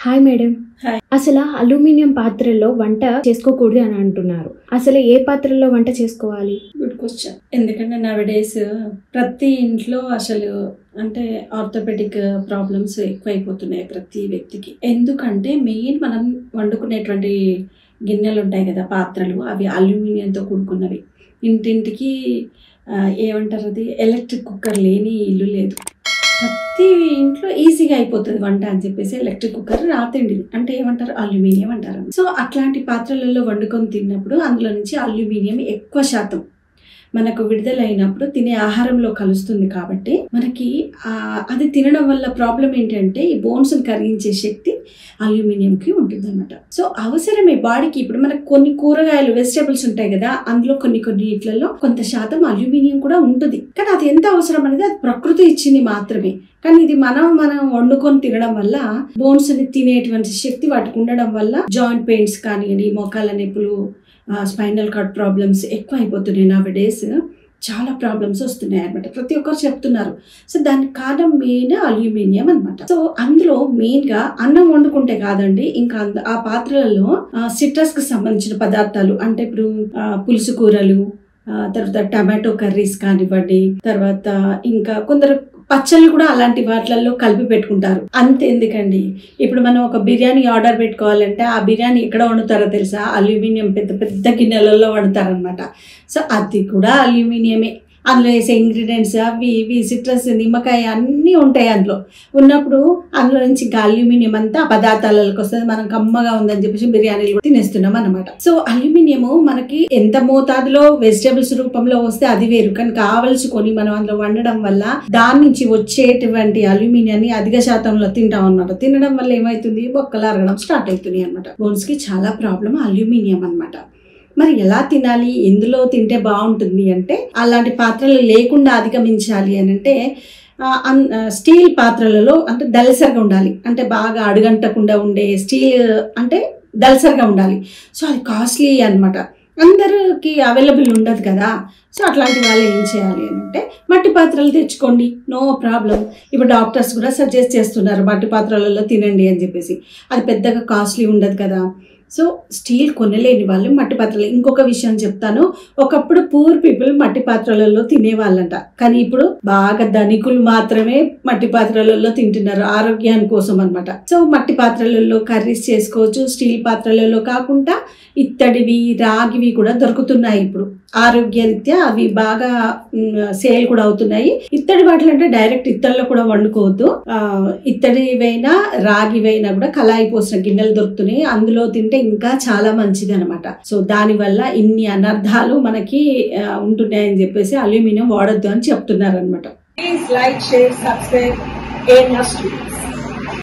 Hi madam. అసలు aluminium పాత్రల్లో వంట చేసుకోకూడదు అని అంటున్నారు. అసలు ఏ పాత్రల్లో వంట చేసుకోవాలి? Good question. ఎందుకంటే నవడేస్ ప్రతి ఇంట్లో అసలు అంటే ఆర్థోపెడిక్ ప్రాబ్లమ్స్ ఎక్కువైపోతున్నాయి ప్రతి వ్యక్తికి. ఎందుకంటే మెయిన్ మనం వండుకునేటువంటి గిన్నెలు ఉంటాయి కదా, పాత్రలు, అవి అల్యూమినియంతో కూడుకున్నవి. ఇంటింటికి ఏమంటారు, అది ఎలక్ట్రిక్ కుక్కర్ లేని ఇల్లు లేదు. ప్రతి ఇంట్లో ఈజీగా అయిపోతుంది వంట అని చెప్పేసి ఎలక్ట్రిక్ కుక్కర్ రాతండి అంటే ఏమంటారు, అల్యూమినియం అంటారు. సో అట్లాంటి పాత్రలలో వండుకొని తిన్నప్పుడు అందులో నుంచి అల్యూమినియం ఎక్కువ శాతం మనకు విడుదలైనప్పుడు తినే ఆహారంలో కలుస్తుంది. కాబట్టి మనకి అది తినడం వల్ల ప్రాబ్లం ఏంటంటే ఈ బోన్స్ని కరిగించే శక్తి అల్యూమినియంకి ఉంటుంది అనమాట. సో అవసరమే బాడీకి. ఇప్పుడు మనకు కొన్ని కూరగాయలు, వెజిటేబుల్స్ ఉంటాయి కదా, అందులో కొన్ని ఇట్లలో కొంత శాతం అల్యూమినియం కూడా ఉంటుంది. కానీ అది ఎంత అవసరం అనేది అది ప్రకృతి ఇచ్చింది మాత్రమే. కానీ ఇది మనం వండుకొని తినడం వల్ల బోన్స్ ని తినేటువంటి శక్తి వాటికి ఉండడం వల్ల జాయింట్ పెయిన్స్ కానివ్వండి, మోకాళ్ళ నొప్పులు, స్పైనల్ కార్డ్ ప్రాబ్లమ్స్ ఎక్కువ అయిపోతున్నాయి. నవడేస్ చాలా ప్రాబ్లమ్స్ వస్తున్నాయి అనమాట. ప్రతి ఒక్కరు చెప్తున్నారు. సో దానికి కారణం మెయిన్ అల్యూమినియం అనమాట. సో అందులో మెయిన్ గా అన్నం వండుకుంటే కాదండి, ఇంకా ఆ పాత్రలలో సిట్రస్ కి సంబంధించిన పదార్థాలు అంటే ఇప్పుడు పులుసు కూరలు, తర్వాత టమాటో కర్రీస్ కానివ్వండి, తర్వాత ఇంకా కొందరు పచ్చళ్ళు కూడా అలాంటి వాటిలలో కలిపి పెట్టుకుంటారు. అంతెందుకండి, ఇప్పుడు మనం ఒక బిర్యానీ ఆర్డర్ పెట్టుకోవాలంటే ఆ బిర్యానీ ఎక్కడ వండుతారో తెలుసా? అల్యూమినియం పెద్ద పెద్ద గిన్నెలలో వండుతారనమాట. సో అది కూడా అల్యూమినియమే. అందులో వేసే ఇంగ్రీడియంట్స్ అవి ఇవి సిట్రస్, నిమ్మకాయ అన్నీ ఉంటాయి అందులో. ఉన్నప్పుడు అందులో నుంచి ఇంకా అల్యూమినియం అంతా ఆ పదార్థాలకు వస్తుంది. మనం కమ్మగా ఉందని చెప్పేసి బిర్యానీలు తినేస్తున్నాం అనమాట. సో అల్యూమినియము మనకి ఎంత మోతాదులో వెజిటేబుల్స్ రూపంలో వస్తే అది వేరు, కానీ కావలసుకొని మనం అందులో వండడం వల్ల దాని నుంచి వచ్చేటువంటి అల్యూమినియాన్ని అధిక శాతంలో తింటాం అనమాట. తినడం వల్ల ఏమవుతుంది, బొక్కలు అరగడం స్టార్ట్ అవుతున్నాయి అనమాట. బోన్స్ కి చాలా ప్రాబ్లం అల్యూమినియం అనమాట. మరి ఎలా తినాలి, ఎందులో తింటే బాగుంటుంది అంటే, అలాంటి పాత్రలు లేకుండా అధిగమించాలి అని అంటే స్టీల్ పాత్రలలో అంటే దళసరిగా ఉండాలి. అంటే బాగా అడుగంటకుండా ఉండే స్టీల్ అంటే దళసరిగా ఉండాలి. సో అది కాస్ట్లీ అనమాట, అందరికి అవైలబుల్ ఉండదు కదా. సో అట్లాంటి వాళ్ళు ఏం చేయాలి అని అంటే మట్టి పాత్రలు తెచ్చుకోండి, నో ప్రాబ్లం. ఇప్పుడు డాక్టర్స్ కూడా సజెస్ట్ చేస్తున్నారు మట్టి పాత్రలలో తినండి అని చెప్పేసి. అది పెద్దగా కాస్ట్లీ ఉండదు కదా. సో స్టీల్ కొనలేని వాళ్ళు మట్టి పాత్రలు. ఇంకొక విషయం చెప్తాను, ఒకప్పుడు పూర్ పీపుల్ మట్టి పాత్రలలో తినేవాళ్ళంట, కానీ ఇప్పుడు బాగా ధనికులు మాత్రమే మట్టి పాత్రలలో తింటున్నారు ఆరోగ్యాని కోసం అనమాట. సో మట్టి పాత్రలలో కర్రీస్ చేసుకోవచ్చు. స్టీల్ పాత్రలలో కాకుండా ఇత్తడివి, రాగివి కూడా దొరుకుతున్నాయి ఇప్పుడు. ఆరోగ్యరీత్యా అవి బాగా సేల్ కూడా అవుతున్నాయి. ఇత్తడి వాటిలు అంటే డైరెక్ట్ ఇత్తడిలో కూడా వండుకోవద్దు. ఇత్తడివైనా రాగివైనా కూడా కళాయి పోసిన గిన్నెలు దొరుకుతున్నాయి, అందులో తింటే ఇంకా చాలా మంచిది అనమాట. సో దాని వల్ల ఇన్ని అనర్థాలు మనకి ఉంటున్నాయని చెప్పేసి అల్యూమినియం వాడొద్దు అని చెప్తున్నారు అనమాట. Please like, share, subscribe. A